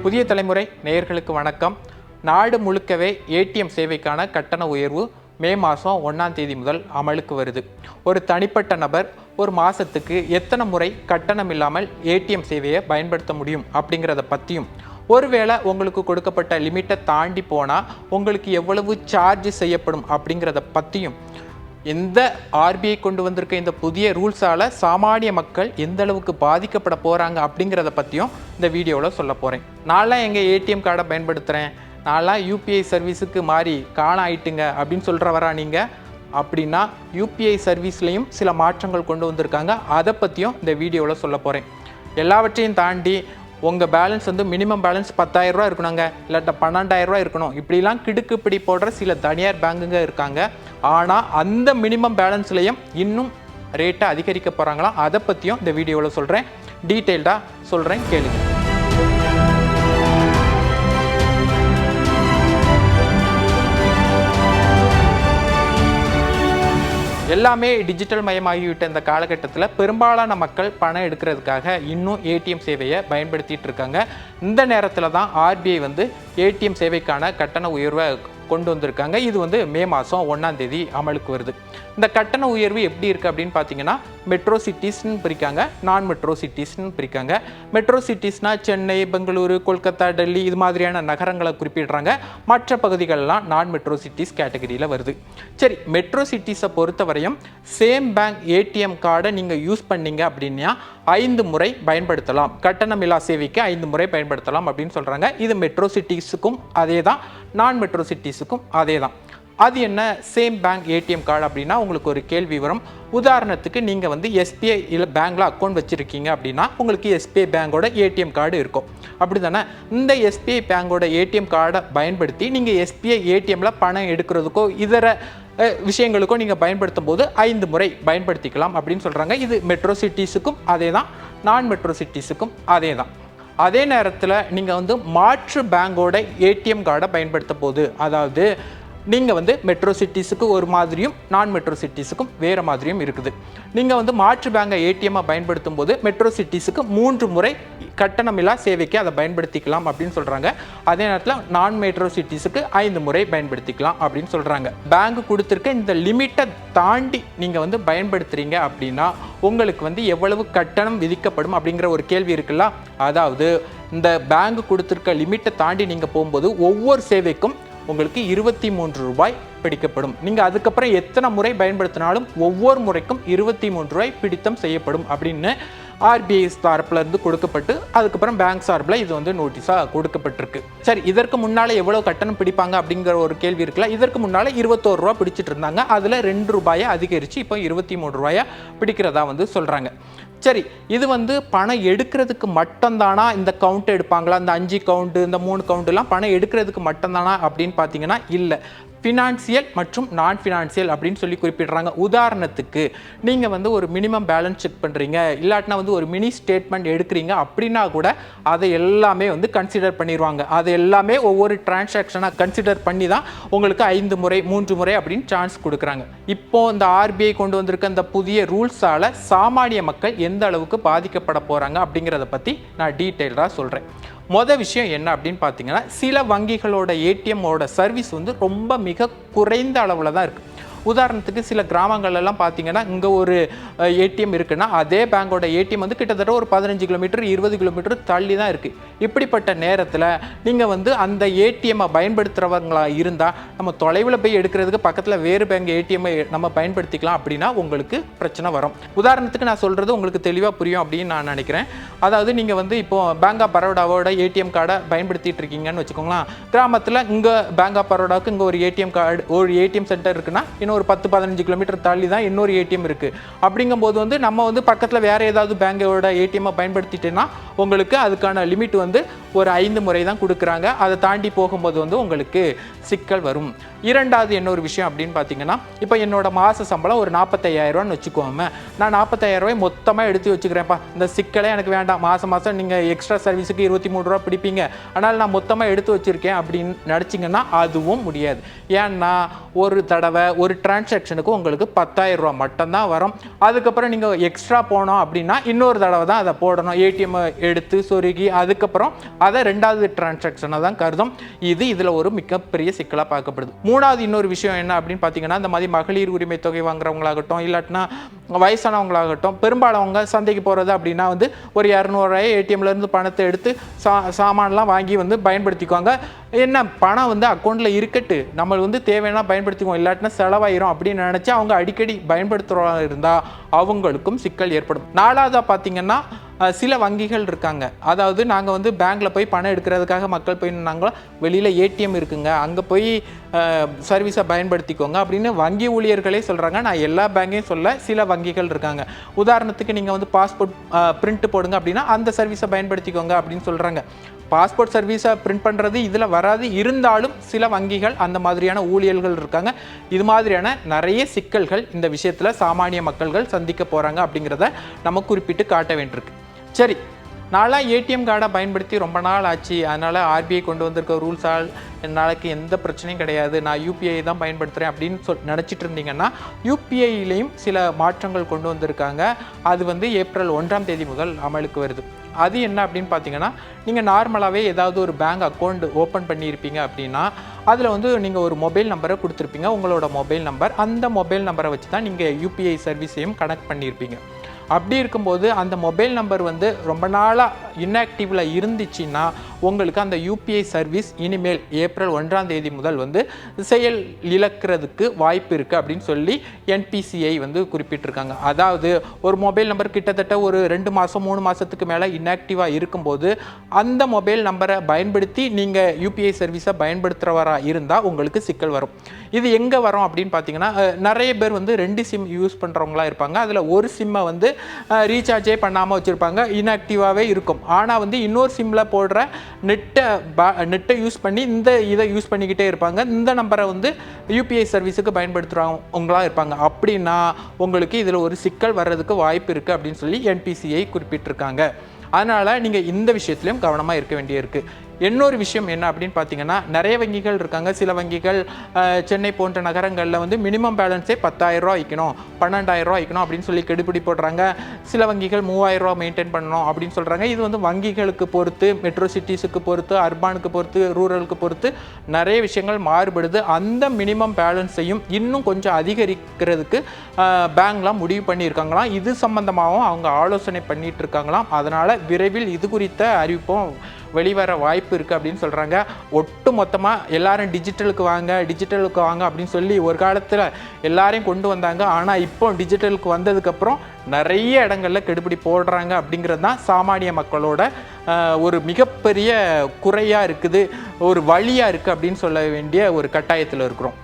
புதிய தலைமுறை நேயர்களுக்கு வணக்கம். நாடு முழுக்கவே ஏடிஎம் சேவைக்கான கட்டண உயர்வு மே மாதம் 1ஆம் தேதி முதல் அமலுக்கு வருது. ஒரு தனிப்பட்ட நபர் ஒரு மாதத்துக்கு எத்தனை முறை கட்டணம் இல்லாமல் ஏடிஎம் சேவையை பயன்படுத்த முடியும் அப்படிங்கிறத பற்றியும், ஒருவேளை உங்களுக்கு கொடுக்கப்பட்ட லிமிட்டை தாண்டி போனால் உங்களுக்கு எவ்வளவு சார்ஜ் செய்யப்படும் அப்படிங்கிறத பற்றியும், இந்த ஆர்பிஐ கொண்டு வந்திருக்க இந்த புதிய ரூல்ஸால் சாமானிய மக்கள் எந்த அளவுக்கு பாதிக்கப்பட போகிறாங்க அப்படிங்கிறத பற்றியும் இந்த வீடியோவில் சொல்ல போகிறேன். நான்லாம் எங்கள் ஏடிஎம் கார்டை பயன்படுத்துகிறேன், நான்லாம் யூபிஐ சர்வீஸுக்கு மாறி காண ஆயிட்டுங்க அப்படின்னு சொல்கிறவரா நீங்கள்? அப்படின்னா யூபிஐ சர்வீஸ்லேயும் சில மாற்றங்கள் கொண்டு வந்திருக்காங்க. அதை பற்றியும் இந்த வீடியோவில் சொல்ல போகிறேன். எல்லாவற்றையும் தாண்டி உங்கள் பேலன்ஸ் மினிமம் பேலன்ஸ் 10,000 ரூபா இருக்கணுங்க, இல்லாட்ட 12,000 ரூபா இருக்கணும், இப்படிலாம் கிடுக்குப்பிடி போடுற சில தனியார் பேங்குங்க இருக்காங்க. ஆனால் அந்த மினிமம் பேலன்ஸ்லேயும் இன்னும் ரேட்டை அதிகரிக்க போகிறாங்களாம். அதை பற்றியும் இந்த வீடியோவில் சொல்கிறேன், டீட்டெயில்டாக சொல்கிறேன், கேளுங்க. எல்லாமே டிஜிட்டல் மயமாகிவிட்ட இந்த காலகட்டத்தில் பெரும்பாலான மக்கள் பணம் எடுக்கிறதுக்காக இன்னும் ஏடிஎம் சேவையை பயன்படுத்திகிட்டு இருக்காங்க. இந்த நேரத்தில் தான் ஆர்பிஐ ஏடிஎம் சேவைக்கான கட்டண உயர்வை கொண்டு வந்திருக்காங்க. இது மே மாதம் 1ஆம் தேதி அமலுக்கு வருது. இந்த கட்டண உயர்வு எப்படி இருக்குது அப்படின்னு பார்த்தீங்கன்னா, மெட்ரோ சிட்டிஸ்ன்னு பிரிக்காங்க, நான் மெட்ரோ சிட்டிஸ்ன்னு பிரிக்காங்க. மெட்ரோ சிட்டிஸ்னால் சென்னை, பெங்களூரு, கொல்கத்தா, டெல்லி இது மாதிரியான நகரங்களை குறிப்பிடுறாங்க. மற்ற பகுதிகளெலாம் நான் மெட்ரோ சிட்டிஸ் கேட்டகரியில் வருது. சரி, மெட்ரோ சிட்டிஸை பொறுத்தவரையும் சேம் பேங்க் ஏடிஎம் கார்டை நீங்கள் யூஸ் பண்ணீங்க அப்படின்னா 5 முறை பயன்படுத்தலாம், கட்டணமில்லா சேவைக்கு 5 முறை பயன்படுத்தலாம் அப்படின்னு சொல்கிறாங்க. இது மெட்ரோ சிட்டிஸுக்கும் அதே தான், நான் மெட்ரோ சிட்டிஸுக்கும் அதே தான். அது என்ன சேம் பேங்க் ஏடிஎம் கார்டு அப்படின்னா, உங்களுக்கு ஒரு கேள்வி வரும். உதாரணத்துக்கு நீங்கள் எஸ்பிஐ இல்லை பேங்க்கில் அக்கௌண்ட் வச்சுருக்கீங்க அப்படின்னா உங்களுக்கு எஸ்பிஐ பேங்கோட ஏடிஎம் கார்டு இருக்கும், அப்படி தானே? இந்த எஸ்பிஐ பேங்கோட ஏடிஎம் கார்டை பயன்படுத்தி நீங்கள் எஸ்பிஐ ஏடிஎம்மில் பணம் எடுக்கிறதுக்கோ இதர விஷயங்களுக்கும் நீங்கள் பயன்படுத்தும் போது 5 முறை பயன்படுத்திக்கலாம் அப்படின்னு சொல்கிறாங்க. இது மெட்ரோ சிட்டிஸுக்கும் அதே தான், நான் மெட்ரோ சிட்டிஸுக்கும் அதே தான். அதே நேரத்தில் நீங்கள் மாற்று பேங்கோட ஏடிஎம் கார்டை பயன்படுத்த போது, அதாவது நீங்கள் மெட்ரோ சிட்டிஸுக்கு ஒரு மாதிரியும் நான் மெட்ரோ சிட்டிஸுக்கும் வேறு மாதிரியும் இருக்குது. நீங்கள் மாற்று பேங்கை ஏடிஎம்மை பயன்படுத்தும் போது மெட்ரோ சிட்டிஸுக்கு 3 முறை கட்டணமில்லா சேவைக்கு அதை பயன்படுத்திக்கலாம் அப்படின்னு சொல்கிறாங்க. அதே நேரத்தில் நான் மெட்ரோ சிட்டிஸுக்கு 5 முறை பயன்படுத்திக்கலாம் அப்படின்னு சொல்கிறாங்க. பேங்க் கொடுத்துருக்க இந்த லிமிட்டை தாண்டி நீங்கள் பயன்படுத்துகிறீங்க அப்படின்னா உங்களுக்கு எவ்வளவு கட்டணம் விதிக்கப்படும் அப்படிங்கிற ஒரு கேள்வி இருக்குல்ல. அதாவது இந்த பேங்க் கொடுத்துருக்க லிமிட்டை தாண்டி நீங்கள் போகும்போது ஒவ்வொரு சேவைக்கும் உங்களுக்கு 23 ரூபாய் பிடிக்கப்படும். நீங்கள் அதுக்கப்புறம் எத்தனை முறை பயன்படுத்தினாலும் ஒவ்வொரு முறைக்கும் 23 ரூபாய் பிடித்தம் செய்யப்படும் அப்படின்னு ஆர்பிஐ சார்பில் கொடுக்கப்பட்டு, அதுக்கப்புறம் பேங்க் சார்பில் இது நோட்டீஸாக கொடுக்கப்பட்டிருக்கு. சரி, இதற்கு முன்னால் எவ்வளோ கட்டணம் பிடிப்பாங்க அப்படிங்கிற ஒரு கேள்வி இருக்குல்ல. இதற்கு முன்னால் 21 ரூபா பிடிச்சிட்டு இருந்தாங்க. அதில் 2 ரூபாயை அதிகரித்து இப்போ 23 ரூபாயை பிடிக்கிறதா சொல்கிறாங்க. சரி, இது பணம் எடுக்கிறதுக்கு மட்டும்தானா இந்த கவுண்ட் எடுப்பாங்களா? இந்த 5 கவுண்ட், இந்த 3 கவுண்ட்லாம் பணம் எடுக்கிறதுக்கு மட்டும்தானா அப்படின்னு பார்த்தீங்கன்னா இல்லை. ஃபினான்சியல் மற்றும் நான் ஃபினான்சியல் அப்படின்னு சொல்லி குறிப்பிடுறாங்க. உதாரணத்துக்கு நீங்கள் ஒரு மினிமம் பேலன்ஸ் செக் பண்ணுறீங்க, இல்லாட்டினா ஒரு மினி ஸ்டேட்மெண்ட் எடுக்கிறீங்க அப்படின்னா கூட அதை எல்லாமே கன்சிடர் பண்ணிடுவாங்க. அது எல்லாமே ஒவ்வொரு டிரான்சாக்ஷனாக கன்சிடர் பண்ணி தான் உங்களுக்கு 5 முறை 3 முறை அப்படின்னு சான்ஸ் கொடுக்குறாங்க. இப்போது இந்த ஆர்பிஐ கொண்டு வந்திருக்க இந்த புதிய ரூல்ஸால் சாமானிய மக்கள் எந்த அளவுக்கு பாதிக்கப்பட போகிறாங்க அப்படிங்கிறத பற்றி நான் டீட்டெயிலாக சொல்கிறேன். மொதல் விஷயம் என்ன அப்படின்னு பார்த்தீங்கன்னா, சில வங்கிகளோட ஏடிஎம்மோட சர்வீஸ் ரொம்ப மிக குறைந்த அளவில் தான் இருக்குது. உதாரணத்துக்கு சில கிராமங்கள்லாம் பார்த்தீங்கன்னா, இங்கே ஒரு ஏடிஎம் இருக்குன்னா அதே பேங்கோட ஏடிஎம் கிட்டத்தட்ட ஒரு 15 கிலோமீட்டர் 20 கிலோமீட்டர் தள்ளி தான் இருக்குது. இப்படிப்பட்ட நேரத்தில் நீங்கள் அந்த ஏடிஎம்மை பயன்படுத்துகிறவங்களா இருந்தால் நம்ம தொலைவில் போய் எடுக்கிறதுக்கு பக்கத்தில் வேறு பேங்க் ஏடிஎம்மை நம்ம பயன்படுத்திக்கலாம் அப்படின்னா உங்களுக்கு பிரச்சனை வரும். உதாரணத்துக்கு நான் சொல்கிறது உங்களுக்கு தெளிவாக புரியும் அப்படின்னு நான் நினைக்கிறேன். அதாவது நீங்கள் இப்போது பேங்க் ஆஃப் பரோடாவோட ஏடிஎம் கார்டை பயன்படுத்திட்டு இருக்கீங்கன்னு வச்சுக்கோங்களேன். கிராமத்தில் இங்கே பேங்க் ஆஃப் பரோடாவுக்கு இங்கே ஒரு ஏடிஎம் கார்டு, ஒரு ஏடிஎம் சென்டர் இருக்குன்னா ஒரு 10-15 கிலோமீட்டர் தள்ளி தான் இன்னொரு ஏடிஎம் இருக்குது. அப்படிங்கும்போது நம்ம பக்கத்தில் வேறு ஏதாவது பேங்கோட ஏடிஎம்மை பயன்படுத்திட்டேன்னா உங்களுக்கு அதுக்கான லிமிட் ஒரு 5 முறை தான் கொடுக்குறாங்க. அதை தாண்டி போகும்போது உங்களுக்கு சிக்கல் வரும். இரண்டாவது என்ன ஒரு விஷயம் அப்படின்னு பார்த்தீங்கன்னா, இப்போ என்னோட மாத சம்பளம் ஒரு 45,000 வச்சுக்கோமே, நான் 45,000 மொத்தமாக எடுத்து வச்சுக்கிறேன்ப்பா, இந்த சிக்கலே எனக்கு வேண்டாம், மாதம் நீங்கள் எக்ஸ்ட்ரா சர்வீஸுக்கு 23 ரூபா பிடிப்பீங்க, ஆனால் நான் மொத்தமாக எடுத்து வச்சுருக்கேன் அப்படின்னு நினச்சிங்கன்னா அதுவும் முடியாது. ஏன்னா ஒரு தடவை ஒரு டிரான்சாக்ஷனுக்கு உங்களுக்கு 10,000 ரூபா மட்டும்தான் வரும். அதுக்கப்புறம் நீங்கள் எக்ஸ்ட்ரா போனோம் அப்படின்னா இன்னொரு தடவை தான் அதை போடணும், ஏடிஎம் எடுத்து சொருகி, அதுக்கப்புறம் அதை ரெண்டாவது டிரான்சாக்ஷனை தான் கருதும். இதில் ஒரு மிகப்பெரிய சிக்கலாக பார்க்கப்படுது. மூணாவது இன்னொரு விஷயம் என்ன அப்படின்னு பார்த்தீங்கன்னா, இந்த மாதிரி மகளிர் உரிமை தொகை வாங்குறவங்களாகட்டும், இல்லாட்டினா வயசானவங்களாகட்டும், பெரும்பாலவங்க சந்தைக்கு போகிறது அப்படின்னா வந்து ஒரு 200 ஏடிஎம்லேருந்து பணத்தை எடுத்து சாமான்லாம் வாங்கி வந்து பயன்படுத்திக்குவாங்க. என்ன பணம் வந்து அக்கௌண்ட்டில் இருக்கட்டு, நம்ம வந்து தேவையான பயன்படுத்திக்குவோம், இல்லாட்டினா செலவாயிரும் அப்படின்னு நினச்சி அவங்க அடிக்கடி பயன்படுத்துகிறவங்க இருந்தால் அவங்களுக்கும் சிக்கல் ஏற்படும். நாலாவதாக பார்த்தீங்கன்னா, சில வங்கிகள் இருக்காங்க, அதாவது நாங்கள் வந்து பேங்க்கில் போய் பணம் எடுக்கிறதுக்காக மக்கள் போய் நின்னாங்களோ, வெளியில் ஏடிஎம் இருக்குங்க, அங்கே போய் சர்வீஸை பயன்படுத்திக்கோங்க அப்படின்னு வங்கி ஊழியர்களே சொல்கிறாங்க. நான் எல்லா பேங்கையும் சொல்ல, சில வங்கிகள் இருக்காங்க. உதாரணத்துக்கு நீங்கள் வந்து பாஸ்போர்ட் பிரிண்ட் போடுங்க அப்படின்னா அந்த சர்வீஸை பயன்படுத்திக்கோங்க அப்படின்னு சொல்கிறாங்க. பாஸ்போர்ட் சர்வீஸை பிரிண்ட் பண்ணுறது இதில் வராது, இருந்தாலும் சில வங்கிகள் அந்த மாதிரியான ஊழியர்கள் இருக்காங்க. இது மாதிரியான நிறைய சிக்கல்கள் இந்த விஷயத்தில் சாமானிய மக்கள்கள் சந்திக்க போகிறாங்க அப்படிங்கிறத நம்ம குறிப்பிட்டு காட்ட வேண்டியிருக்கு. சரி, நான்லாம் ஏடிஎம் கார்டை பயன்படுத்தி ரொம்ப நாள் ஆச்சு, அதனால் ஆர்பிஐ கொண்டு வந்திருக்க ரூல்ஸால் நாளைக்கு எந்த பிரச்சனையும் கிடையாது, நான் யூபிஐ தான் பயன்படுத்துகிறேன் அப்படின்னு நினச்சிட்டு இருந்தீங்கன்னா, யூபிஐலையும் சில மாற்றங்கள் கொண்டு வந்திருக்காங்க. அது வந்து ஏப்ரல் 1ஆம் தேதி முதல் அமலுக்கு வருது. அது என்ன அப்படின்னு பார்த்தீங்கன்னா, நீங்கள் நார்மலாகவே ஏதாவது ஒரு பேங்க் அக்கௌண்ட் ஓப்பன் பண்ணியிருப்பீங்க அப்படின்னா, அதில் வந்து நீங்கள் ஒரு மொபைல் நம்பரை கொடுத்துருப்பீங்க, உங்களோட மொபைல் நம்பர். அந்த மொபைல் நம்பரை வச்சு தான் நீங்கள் யூபிஐ சர்வீஸையும் கனெக்ட் பண்ணியிருப்பீங்க. அப்படி இருக்கும்போது அந்த மொபைல் நம்பர் வந்து ரொம்ப நாளாக இன்ஆக்டிவில் இருந்துச்சுன்னா உங்களுக்கு அந்த யூபிஐ சர்வீஸ் இனிமேல் ஏப்ரல் 1ஆம் தேதி முதல் வந்து செயல் இழக்கிறதுக்கு வாய்ப்பு இருக்குது அப்படின்னு சொல்லி என்பிசிஐ வந்து குறிப்பிட்டிருக்காங்க. அதாவது ஒரு மொபைல் நம்பர் கிட்டத்தட்ட ஒரு 2 மாதம் 3 மாதத்துக்கு மேலே இன்ஆக்டிவாக இருக்கும்போது அந்த மொபைல் நம்பரை பயன்படுத்தி நீங்கள் யூபிஐ சர்வீஸை பயன்படுத்துகிறவராக இருந்தால் உங்களுக்கு சிக்கல் வரும். இது எங்கே வரும் அப்படின்னு பார்த்தீங்கன்னா, நிறைய பேர் வந்து 2 சிம் யூஸ் பண்ணுறவங்களா இருப்பாங்க. அதில் ஒரு சிம்மை வந்து ரீசார்ஜே பண்ணாமல் வச்சுருப்பாங்க, இன்ஆக்டிவாகவே இருக்கும். ஆனால் வந்து இன்னொரு சிம்மில் போடுற நெட்டை யூஸ் பண்ணி இதை யூஸ் பண்ணிக்கிட்டே இருப்பாங்க. இந்த நம்பரை வந்து யூபிஐ சர்வீஸுக்கு பயன்படுத்துகிறவங்களா இருப்பாங்க. அப்படின்னா உங்களுக்கு இதில் ஒரு சிக்கல் வர்றதுக்கு வாய்ப்பு இருக்குது அப்படின்னு சொல்லி என்பிசிஐ குறிப்பிட்டிருக்காங்க. அதனால் நீங்கள் இந்த விஷயத்துலையும் கவனமாக இருக்க வேண்டியிருக்கு. இன்னொரு விஷயம் என்ன அப்படின்னு பார்த்தீங்கன்னா, நிறைய வங்கிகள் இருக்காங்க. சில வங்கிகள் சென்னை போன்ற நகரங்களில் வந்து மினிமம் பேலன்ஸே 10,000 ரூபா வைக்கணும், 12,000 ரூபா வைக்கணும் அப்படின்னு சொல்லி கெடுபிடி போடுறாங்க. சில வங்கிகள் 3,000 ரூபா மெயின்டைன் பண்ணணும் அப்படின்னு சொல்கிறாங்க. இது வந்து வங்கிகளுக்கு பொறுத்து, மெட்ரோ சிட்டிஸுக்கு பொறுத்து, அர்பானுக்கு பொறுத்து, ரூரலுக்கு பொறுத்து நிறைய விஷயங்கள் மாறுபடுது. அந்த மினிமம் பேலன்ஸையும் இன்னும் கொஞ்சம் அதிகரிக்கிறதுக்கு பேங்க்லாம் முடிவு பண்ணியிருக்காங்களாம். இது சம்பந்தமாகவும் அவங்க ஆலோசனை பண்ணிட்டு இருக்காங்களாம். அதனால் விரைவில் இது குறித்த அறிவிப்பும் வெளிவர வாய்ப்பு இருக்குது அப்படின்னு சொல்கிறாங்க. ஒட்டு மொத்தமாக எல்லாரும் டிஜிட்டலுக்கு வாங்க அப்படின்னு சொல்லி ஒரு காலத்தில் எல்லாரையும் கொண்டு வந்தாங்க. ஆனால் இப்போ டிஜிட்டலுக்கு வந்ததுக்கப்புறம் நிறைய இடங்களில் கெடுபிடி போடுறாங்க அப்படிங்கிறது தான் சாமானிய மக்களோட ஒரு மிகப்பெரிய குறையாக இருக்குது, ஒரு வழியாக இருக்குது அப்படின்னு சொல்ல வேண்டிய ஒரு கட்டாயத்தில் இருக்கிறோம்.